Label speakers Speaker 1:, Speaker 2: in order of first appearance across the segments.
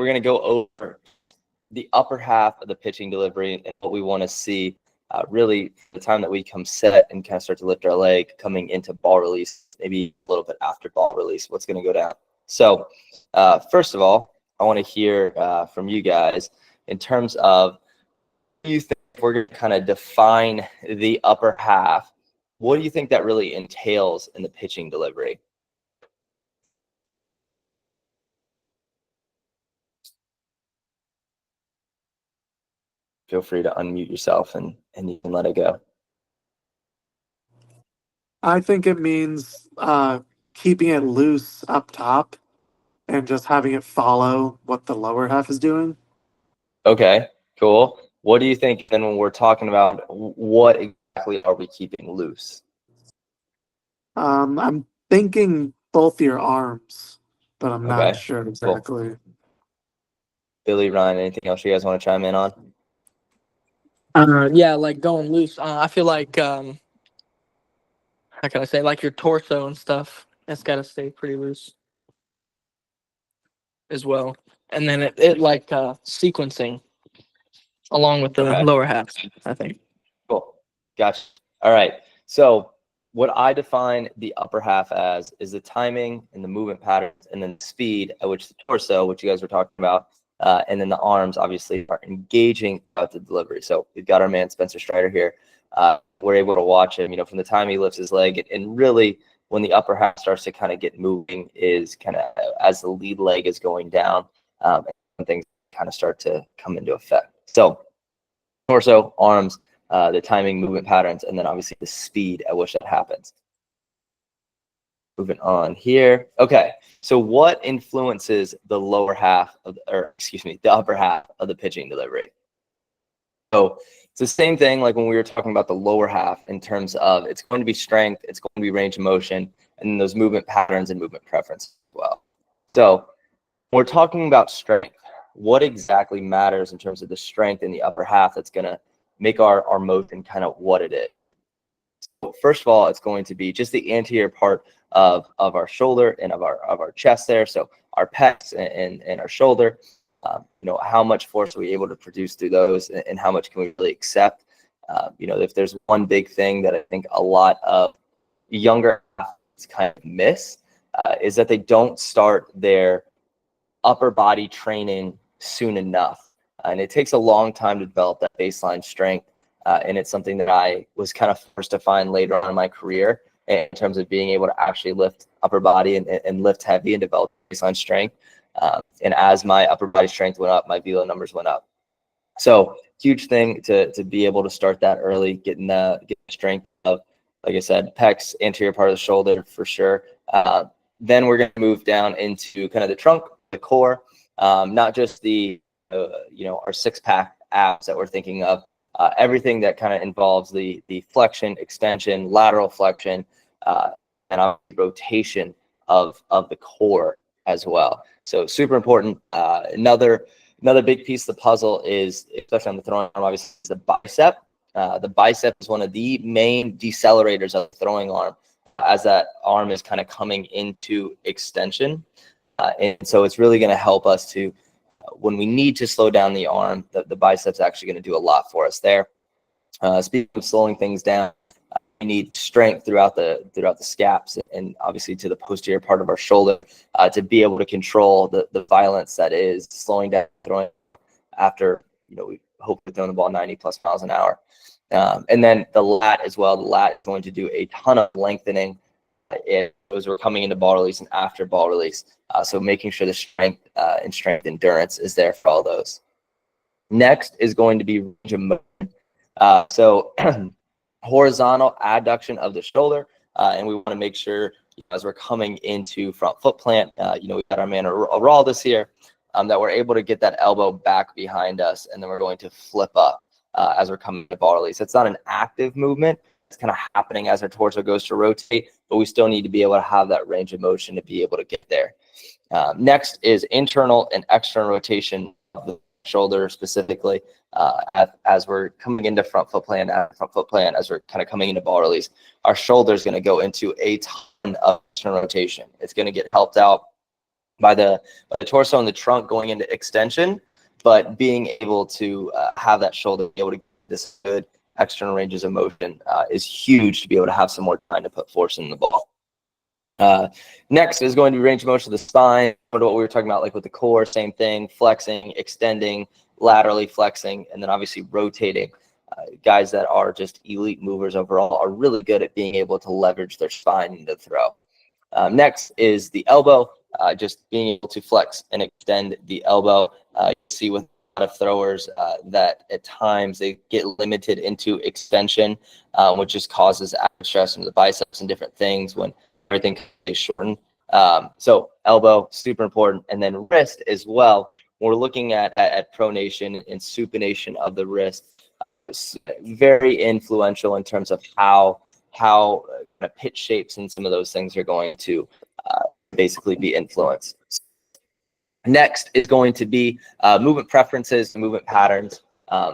Speaker 1: we're going to go over the upper half of the pitching delivery and what we want to see really the time that we come set and kind of start to lift our leg coming into ball release, maybe a little bit after ball release, what's going to go down. So first of all, I want to hear from you guys in terms of, do you think we're going to kind of define the upper half? What do you think that really entails in the pitching delivery? Feel free to unmute yourself and you can let it go.
Speaker 2: I think it means keeping it loose up top and just having it follow what the lower half is doing.
Speaker 1: Okay, cool. What do you think then when we're talking about what exactly are we keeping loose?
Speaker 2: I'm thinking both your arms, but I'm not sure exactly.
Speaker 1: Cool. Billy, Ryan, anything else you guys want to chime in on?
Speaker 3: Yeah, like going loose. I feel like how can I say, like your torso and stuff, that's got to stay pretty loose as well. And then it like sequencing along with the lower half, I think.
Speaker 1: Cool. Gotcha. All right. So what I define the upper half as is the timing and the movement patterns, and then the speed at which the torso, which you guys were talking about, and then the arms obviously are engaging out the delivery. So we've got our man Spencer Strider here. We're able to watch him, from the time he lifts his leg, and really when the upper half starts to kind of get moving is kind of as the lead leg is going down, and things kind of start to come into effect. So torso, arms, the timing, movement patterns, and then obviously the speed at which that happens. Moving on here. Okay, so what influences the lower half of, the upper half of the pitching delivery? So it's the same thing like when we were talking about the lower half in terms of it's going to be strength, it's going to be range of motion, and then those movement patterns and movement preference as well. So when we're talking about strength, what exactly matters in terms of the strength in the upper half that's going to make our motion kind of what it is? So first of all, it's going to be just the anterior part of our shoulder and of our chest there. So our pecs and our shoulder. How much force are we able to produce through those, and how much can we really accept? If there's one big thing that I think a lot of younger athletes kind of miss, is that they don't start their upper body training soon enough. And it takes a long time to develop that baseline strength. And it's something that I was kind of forced to find later on in my career in terms of being able to actually lift upper body and lift heavy and develop baseline strength. And as my upper body strength went up, my velo numbers went up. So huge thing to be able to start that early, getting the strength of, like I said, pecs, anterior part of the shoulder for sure. Then we're going to move down into kind of the trunk, the core, not just the, our six-pack abs that we're thinking of, everything that kind of involves the flexion, extension, lateral flexion, and rotation of the core as well. So super important. Another big piece of the puzzle is, especially on the throwing arm, obviously, is the bicep. The bicep is one of the main decelerators of the throwing arm as that arm is kind of coming into extension. And so it's really going to help us to, when we need to slow down the arm, the bicep's actually going to do a lot for us there. Speaking of slowing things down, we need strength throughout the scaps and obviously to the posterior part of our shoulder to be able to control the violence that is slowing down throwing after we hopefully throwing the ball 90+ miles an hour. And then the lat as well. The lat is going to do a ton of lengthening as we're coming into ball release and after ball release. So making sure the strength and strength endurance is there for all those. Next is going to be range of motion. So horizontal adduction of the shoulder, and we want to make sure as we're coming into front foot plant, we've got our man Araldus here, that we're able to get that elbow back behind us, and then we're going to flip up as we're coming to ball release. It's not an active movement. It's kind of happening as our torso goes to rotate, but we still need to be able to have that range of motion to be able to get there. Next is internal and external rotation of the shoulder specifically as we're coming into front foot plant, as we're kind of coming into ball release. Our shoulder is going to go into a ton of external rotation. It's going to get helped out by the torso and the trunk going into extension, but being able to have that shoulder be able to get this good external ranges of motion is huge to be able to have some more time to put force in the ball. Next is going to be range of motion of the spine. What we were talking about, like with the core, same thing, flexing, extending, laterally flexing, and then obviously rotating. Guys that are just elite movers overall are really good at being able to leverage their spine into throw. Next is the elbow, just being able to flex and extend the elbow. You see with a lot of throwers that at times they get limited into extension, which just causes active stress into the biceps and different things when everything is shortened. So elbow, super important. And then wrist as well. We're looking at pronation and supination of the wrist. Very influential in terms of how pitch shapes and some of those things are going to basically be influenced. Next is going to be movement preferences, movement patterns.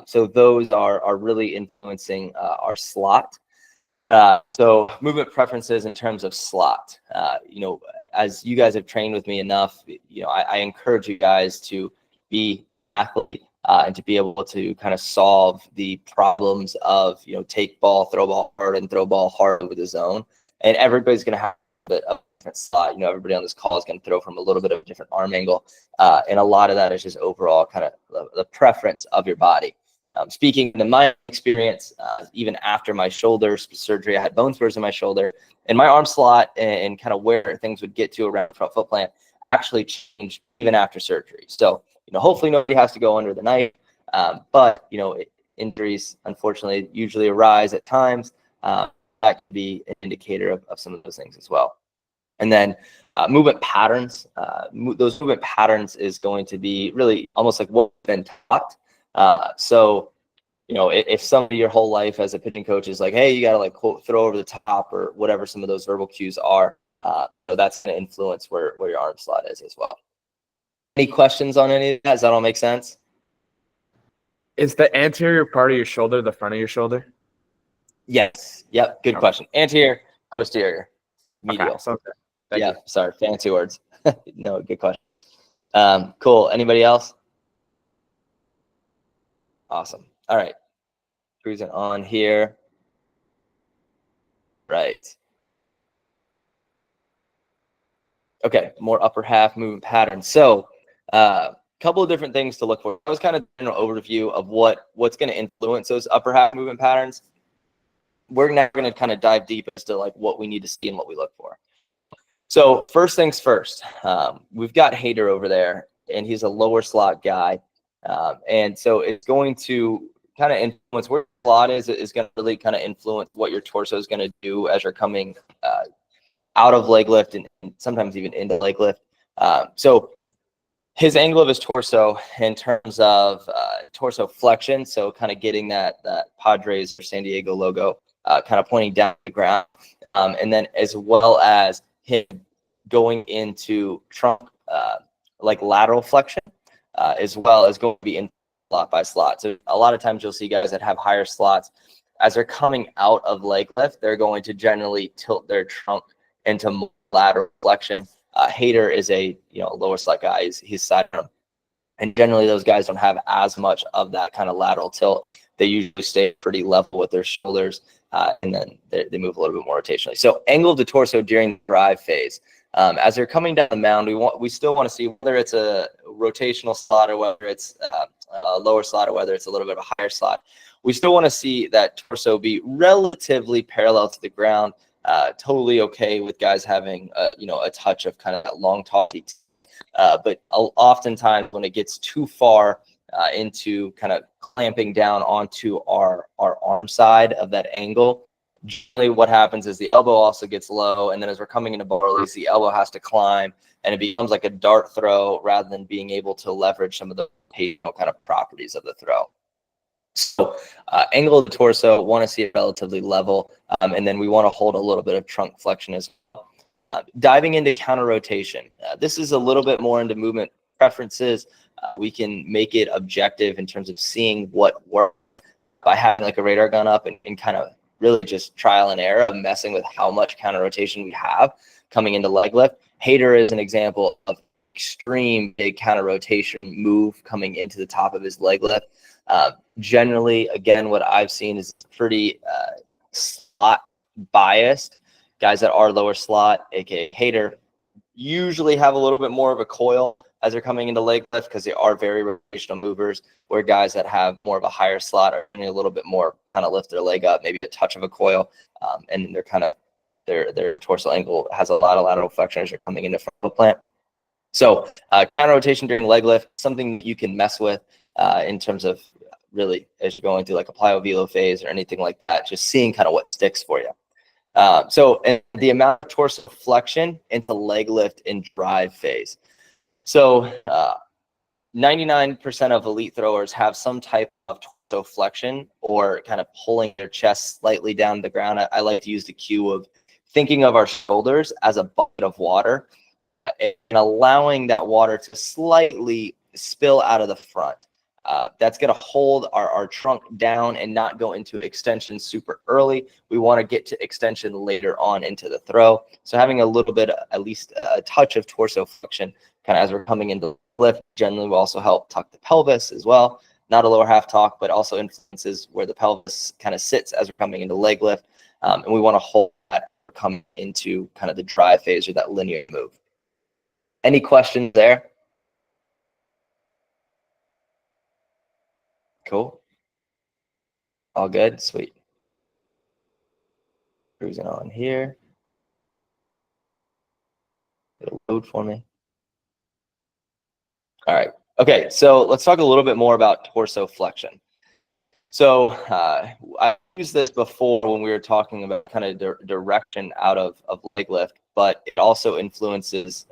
Speaker 1: So those are really influencing our slot. So movement preferences in terms of slot. As you guys have trained with me enough, I encourage you guys to be athlete and to be able to kind of solve the problems of, take ball, throw ball hard, and throw ball hard with the zone. And everybody's going to have a bit of a different slot. Everybody on this call is going to throw from a little bit of a different arm angle. And a lot of that is just overall kind of the preference of your body. Speaking in my experience, even after my shoulder surgery, I had bone spurs in my shoulder, and my arm slot and kind of where things would get to around front foot plant actually changed even after surgery. So, hopefully nobody has to go under the knife, but, injuries, unfortunately, usually arise at times. That can be an indicator of some of those things as well. And then movement patterns. Those movement patterns is going to be really almost like what's been taught. So, if somebody your whole life as a pitching coach is like, hey, you got to quote, throw over the top or whatever some of those verbal cues are, so that's going to influence where your arm slot is as well. Any questions on any of that? Does that all make sense?
Speaker 4: Is the anterior part of your shoulder the front of your shoulder?
Speaker 1: Yes. Yep. Good question. Anterior, posterior, medial.
Speaker 4: Okay, so thank you.
Speaker 1: Sorry. Fancy words. No, good question. Cool. Anybody else? Awesome. All right. Cruising on here. Right. Okay. More upper half movement patterns. So, couple of different things to look for. That was kind of a general overview of what's going to influence those upper half movement patterns. We're now going to kind of dive deep as to what we need to see and what we look for. So first things first, we've got Hader over there, and he's a lower slot guy. And so it's going to kind of influence where the slot is going to really kind of influence what your torso is going to do as you're coming out of leg lift and sometimes even into leg lift. So his angle of his torso in terms of torso flexion, so kind of getting that Padres or San Diego logo kind of pointing down the ground, and then as well as him going into trunk like lateral flexion, as well as going to be in slot by slot. So a lot of times you'll see guys that have higher slots as they're coming out of leg lift, they're going to generally tilt their trunk into lateral flexion. Hader is a lower slot guy. He's side arm, and generally those guys don't have as much of that kind of lateral tilt. They usually stay pretty level with their shoulders, and then they move a little bit more rotationally. So angle of the torso during the drive phase, as they're coming down the mound, we still want to see whether it's a rotational slot or whether it's a lower slot or whether it's a little bit of a higher slot. We still want to see that torso be relatively parallel to the ground. Totally okay with guys having a touch of kind of that long talky, but oftentimes when it gets too far into kind of clamping down onto our arm side of that angle, generally what happens is the elbow also gets low, and then as we're coming into ball release, the elbow has to climb, and it becomes like a dart throw rather than being able to leverage some of the kind of properties of the throw. So angle of the torso, want to see it relatively level, and then we want to hold a little bit of trunk flexion as well. Diving into counter rotation. This is a little bit more into movement preferences. We can make it objective in terms of seeing what works by having like a radar gun up and kind of really just trial and error of messing with how much counter rotation we have coming into leg lift. Hader is an example of extreme big counter rotation move coming into the top of his leg lift. Generally, again, what I've seen is pretty slot biased. Guys that are lower slot, aka hater, usually have a little bit more of a coil as they're coming into leg lift because they are very rotational movers, where guys that have more of a higher slot are a little bit more kind of lift their leg up, maybe a touch of a coil, and they're kind of their dorsal ankle has a lot of lateral flexion as they're coming into frontal plant. So counter rotation during leg lift, something you can mess with in terms of really as you're going through like a plyo-velo phase or anything like that, just seeing kind of what sticks for you. So and the amount of torso flexion into leg lift in drive phase. So 99% of elite throwers have some type of torso flexion or kind of pulling their chest slightly down to the ground. I like to use the cue of thinking of our shoulders as a bucket of water and allowing that water to slightly spill out of the front. That's going to hold our trunk down and not go into extension super early. We want to get to extension later on into the throw. So having a little bit, at least a touch of torso flexion kind of as we're coming into lift generally will also help tuck the pelvis as well. Not a lower half tuck, but also influences where the pelvis kind of sits as we're coming into leg lift. And we want to hold that come into kind of the drive phase or that linear move. Any questions there? Cool. All good. Sweet. Cruising on here. It'll load for me. All right. Okay. So let's talk a little bit more about torso flexion. So I used this before when we were talking about kind of direction out of leg lift, but it also influences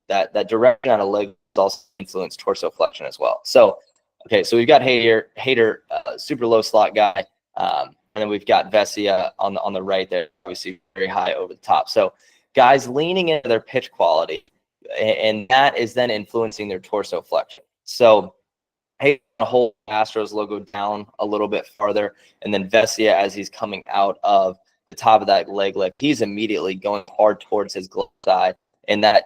Speaker 1: that direction out of leg lift also influence torso flexion as well. So okay, so we've got Hader, super low slot guy, and then we've got Vesia on the right there, obviously very high over the top. So guys leaning into their pitch quality, and that is then influencing their torso flexion. So Hader hold Astros logo down a little bit farther, and then Vesia, as he's coming out of the top of that leg lift, he's immediately going hard towards his glove side, and that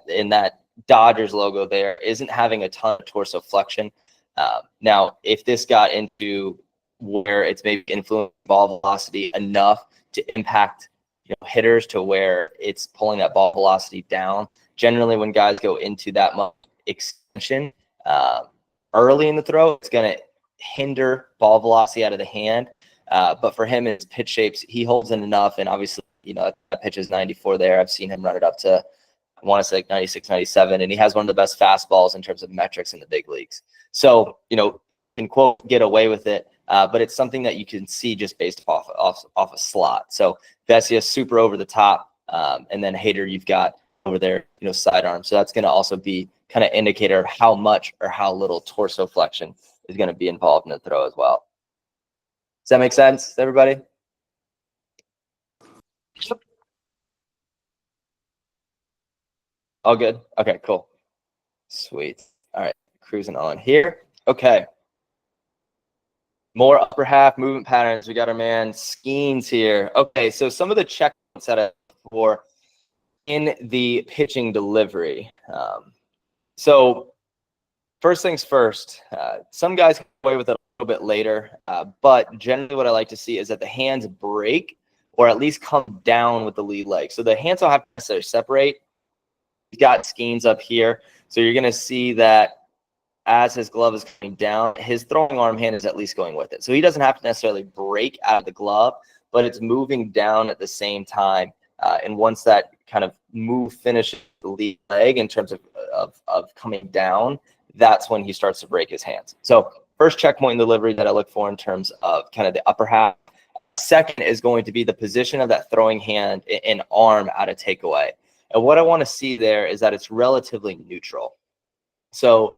Speaker 1: Dodgers logo there isn't having a ton of torso flexion. Now, if this got into where it's maybe influencing ball velocity enough to impact hitters to where it's pulling that ball velocity down, generally when guys go into that much extension early in the throw, it's going to hinder ball velocity out of the hand. But for him, his pitch shapes, he holds in enough, and obviously, that pitch is 94 there. I've seen him run it up to, I want to say 96, 97, and he has one of the best fastballs in terms of metrics in the big leagues. So, can quote get away with it, but it's something that you can see just based off a slot. So Vesia super over the top, and then Hader you've got over there, sidearm. So that's going to also be kind of indicator of how much or how little torso flexion is going to be involved in the throw as well. Does that make sense, everybody? All good? Okay, cool. Sweet. All right, cruising on here. Okay. More upper half movement patterns. We got our man Skeens here. Okay, so some of the checkpoints that I for in the pitching delivery. So first things first, some guys get away with it a little bit later, but generally what I like to see is that the hands break or at least come down with the lead leg. So the hands don't have to necessarily separate. He's got Skeens up here. So you're going to see that as his glove is coming down, his throwing arm hand is at least going with it. So he doesn't have to necessarily break out of the glove, but it's moving down at the same time. And once that kind of move finishes the lead leg in terms of coming down, that's when he starts to break his hands. So first checkpoint in delivery that I look for in terms of kind of the upper half. Second is going to be the position of that throwing hand and arm out of takeaway. And what I want to see there is that it's relatively neutral. So,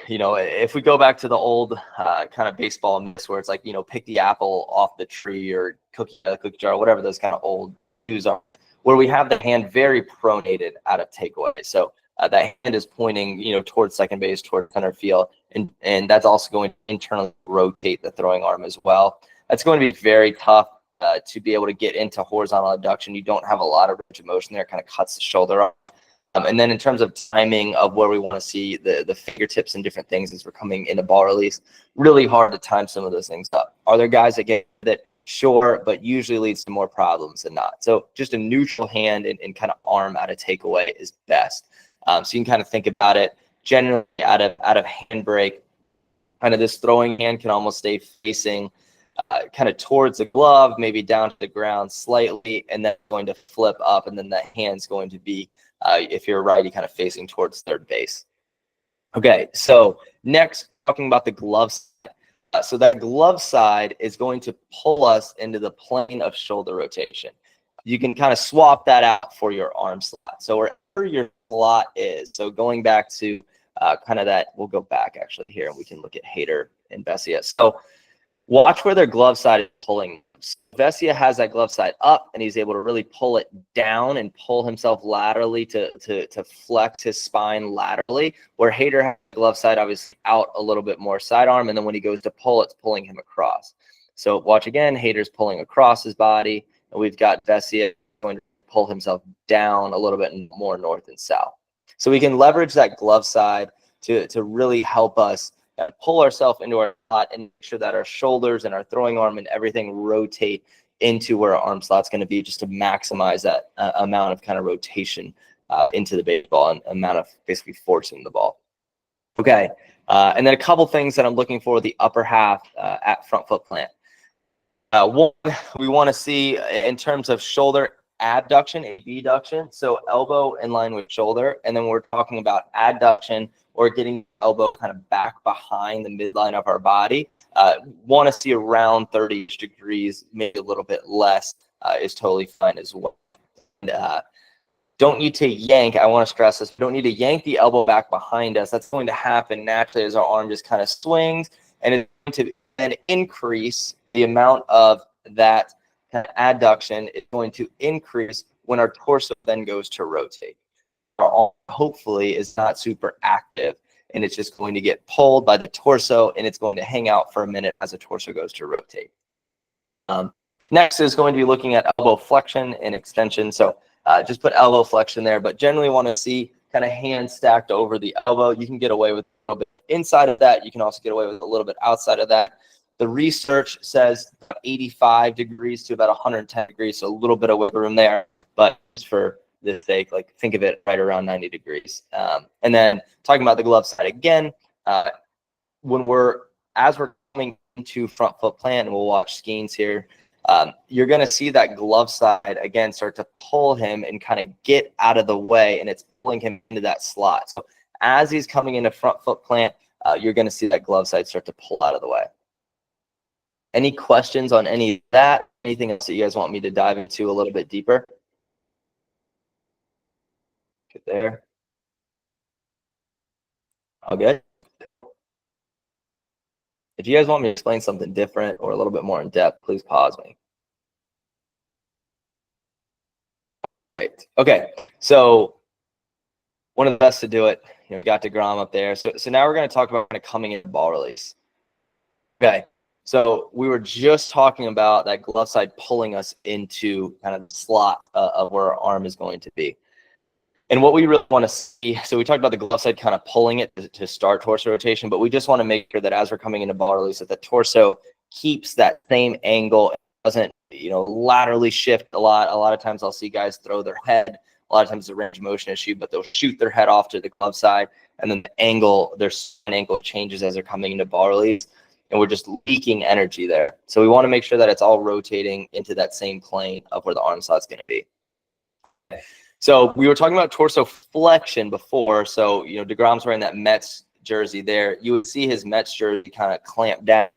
Speaker 1: if we go back to the old kind of baseball myths where it's like, pick the apple off the tree or cookie jar, whatever those kind of old cues are, where we have the hand very pronated out of takeaway. So that hand is pointing, towards second base, towards center field, and that's also going to internally rotate the throwing arm as well. That's going to be very tough to be able to get into horizontal abduction. You don't have a lot of range of motion there. It kind of cuts the shoulder off. And then in terms of timing of where we want to see the fingertips and different things as we're coming into ball release, really hard to time some of those things up. Are there guys that get that? Sure, but usually leads to more problems than not. So just a neutral hand and kind of arm out of takeaway is best. So you can kind of think about it generally out of handbrake. Kind of this throwing hand can almost stay facing kind of towards the glove, maybe down to the ground slightly, and then going to flip up, and then that hand's going to be, if you're a righty, kind of facing towards third base. Okay, so next, talking about the glove side. So that glove side is going to pull us into the plane of shoulder rotation. You can kind of swap that out for your arm slot. So wherever your slot is, so going back to kind of that, we'll go back actually here and we can look at Hader and Vesia. So watch where their glove side is pulling. So Vesia has that glove side up, and he's able to really pull it down and pull himself laterally to flex his spine laterally, where Hader has the glove side obviously out a little bit more sidearm, and then when he goes to pull, it's pulling him across. So watch again, Hader's pulling across his body, and we've got Vesia going to pull himself down a little bit more north and south. So we can leverage that glove side to really help us pull ourselves into our slot and make sure that our shoulders and our throwing arm and everything rotate into where our arm slot's going to be, just to maximize that amount of kind of rotation into the baseball and amount of basically forcing the ball. Okay, and then a couple things that I'm looking for the upper half at front foot plant. One, we want to see in terms of shoulder abduction and abduction, so elbow in line with shoulder, and then we're talking about adduction, or getting the elbow kind of back behind the midline of our body. Want to see around 30 degrees, maybe a little bit less is totally fine as well. And, don't need to yank, I want to stress this, we don't need to yank the elbow back behind us. That's going to happen naturally as our arm just kind of swings, and it's going to then increase the amount of that kind of adduction is going to increase when our torso then goes to rotate. Our arm hopefully is not super active, and it's just going to get pulled by the torso, and it's going to hang out for a minute as the torso goes to rotate. Next is going to be looking at elbow flexion and extension. So just put elbow flexion there, but generally want to see kind of hands stacked over the elbow. You can get away with a little bit inside of that. You can also get away with a little bit outside of that. The research says 85 degrees to about 110 degrees, so a little bit of wiggle room there, but just for the sake, like think of it right around 90 degrees. And then talking about the glove side again, as we're coming into front foot plant, and we'll watch Skeens here, you're going to see that glove side again start to pull him and kind of get out of the way, and it's pulling him into that slot. So as he's coming into front foot plant, you're going to see that glove side start to pull out of the way. Any questions on any of that? Anything else that you guys want me to dive into a little bit deeper? Good there. All good. If you guys want me to explain something different or a little bit more in depth, please pause me. Right. Okay. So one of the best to do it, got DeGrom up there. So now we're going to talk about kind of coming into ball release. Okay. So we were just talking about that glove side pulling us into kind of the slot of where our arm is going to be. And what we really want to see, so we talked about the glove side kind of pulling it to start torso rotation, but we just want to make sure that as we're coming into ball release, that the torso keeps that same angle, doesn't, laterally shift a lot. A lot of times I'll see guys throw their head. A lot of times it's a range of motion issue, but they'll shoot their head off to the glove side, and then the angle, their ankle changes as they're coming into ball release, and we're just leaking energy there. So we want to make sure that it's all rotating into that same plane of where the arm slot's going to be. So we were talking about torso flexion before. So, DeGrom's wearing that Mets jersey there. You would see his Mets jersey kind of clamp down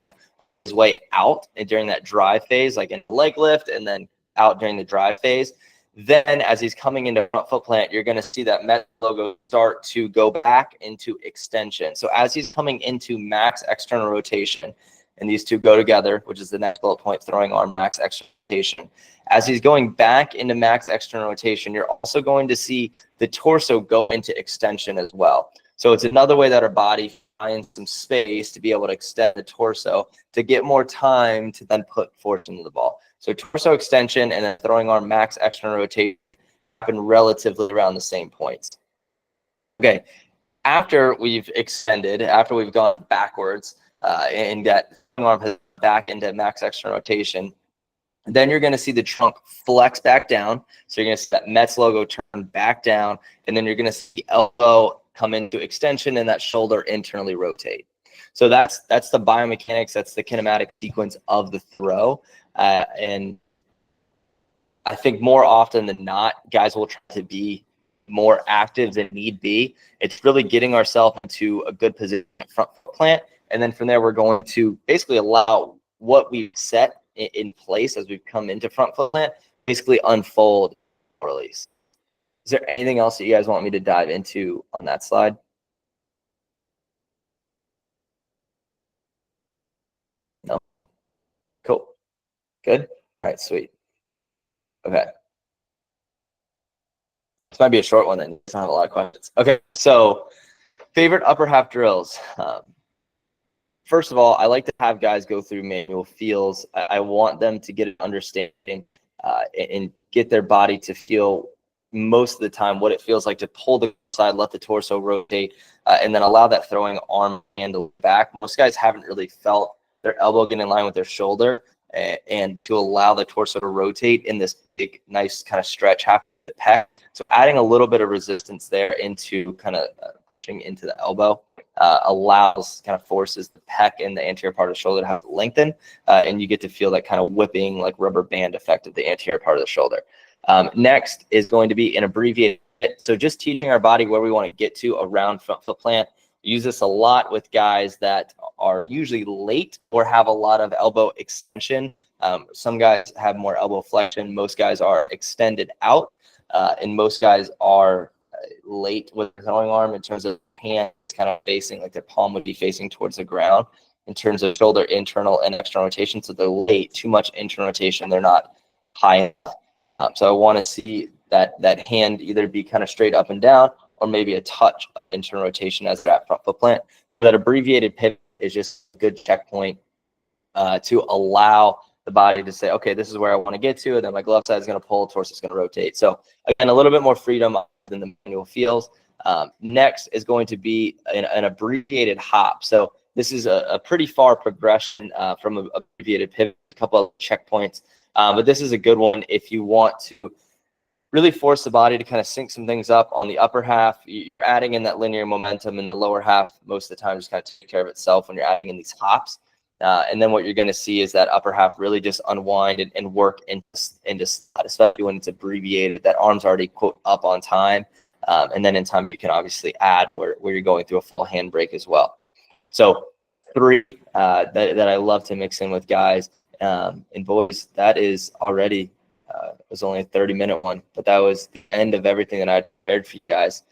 Speaker 1: his way out during that drive phase, like in the leg lift, and then out during the drive phase. Then as he's coming into front foot plant, you're going to see that Mets logo start to go back into extension. So as he's coming into max external rotation, and these two go together, which is the next bullet point, throwing arm max external rotation. As he's going back into max external rotation, you're also going to see the torso go into extension as well. So it's another way that our body finds some space to be able to extend the torso to get more time to then put force into the ball. So torso extension and then throwing arm max external rotation happen relatively around the same points. Okay, after we've extended, after we've gone backwards and got arm has back into max external rotation, then you're going to see the trunk flex back down. So you're going to see that Mets logo turn back down, and then you're going to see the elbow come into extension and that shoulder internally rotate. So that's the biomechanics, that's the kinematic sequence of the throw. And I think more often than not, guys will try to be more active than need be. It's really getting ourselves into a good position front foot plant. And then from there, we're going to basically allow what we've set in place as we've come into front foot plant, basically unfold or release. Is there anything else that you guys want me to dive into on that slide? No? Cool. Good? All right, sweet. Okay. This might be a short one then. It's not a lot of questions. Okay, so favorite upper half drills. First of all, I like to have guys go through manual feels. I want them to get an understanding and get their body to feel most of the time what it feels like to pull the side, let the torso rotate, and then allow that throwing arm handle back. Most guys haven't really felt their elbow get in line with their shoulder, and to allow the torso to rotate in this big, nice kind of stretch half the pec. So adding a little bit of resistance there into kind of pushing into the elbow allows, kind of forces the pec and the anterior part of the shoulder to have to lengthen, and you get to feel that kind of whipping, like rubber band effect of the anterior part of the shoulder. Next is going to be an abbreviated. So just teaching our body where we want to get to around front foot plant. Use this a lot with guys that are usually late or have a lot of elbow extension. Some guys have more elbow flexion. Most guys are extended out, and most guys are late with the throwing arm in terms of hands kind of facing, like their palm would be facing towards the ground in terms of shoulder internal and external rotation. So they're late, too much internal rotation. They're not high enough. So I want to see that hand either be kind of straight up and down or maybe a touch of internal rotation as that front foot plant. That abbreviated pivot is just a good checkpoint to allow the body to say, okay, this is where I want to get to, and then my glove side is going to pull, torso is going to rotate. So again, a little bit more freedom than the manual feels. Next is going to be an abbreviated hop. So this is a pretty far progression from an abbreviated pivot, a couple of checkpoints. But this is a good one if you want to really force the body to kind of sync some things up on the upper half. You're adding in that linear momentum, in the lower half most of the time just kind of take care of itself when you're adding in these hops. And then what you're going to see is that upper half really just unwind and work into slot, especially when it's abbreviated. That arm's already, quote, up on time. And then in time, you can obviously add where you're going through a full handbrake as well. So 3 that I love to mix in with guys and boys, that is already, it was only a 30-minute one, but that was the end of everything that I prepared for you guys.